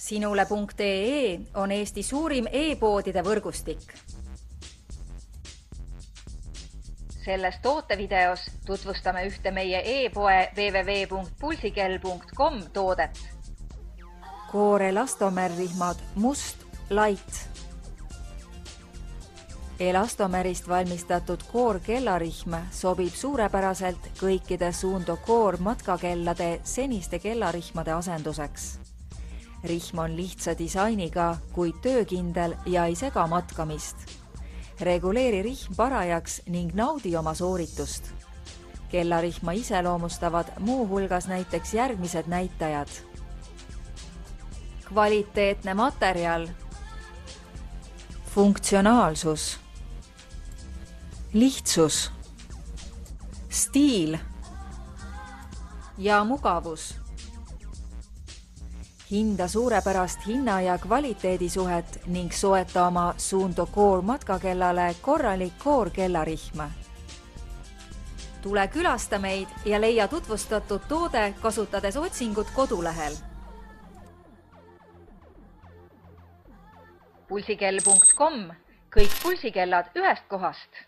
Sinule.ee on Eesti suurim e-poodide võrgustik. Selles tootevideos tutvustame ühte meie e-poe www.pulsikell.com toodet. Koor elastomerrihmad Must Light. Elastomerist valmistatud koor kellarihm sobib suurepäraselt kõikide Suunto koor matkakellade seniste kellarihmade asenduseks. Rihm on lihtsa disainiga, kuid töökindel ja ei sega matkamist. Reguleeri rihm parajaks ning naudi oma sooritust. Kellarihma iseloomustavad muu hulgas näiteks järgmised näitajad. Kvaliteetne materjal, funktsionaalsus, lihtsus, stiil ja mugavus. Hinda suurepärast hinna ja kvaliteedi suhet ning soeta oma Suunto koor matkakellale korralik koor kellarihm. Tule külasta meid ja leia tutvustatud toode kasutades otsingut kodulehel. Pulsikell.com, kõik pulsikellad ühest kohast.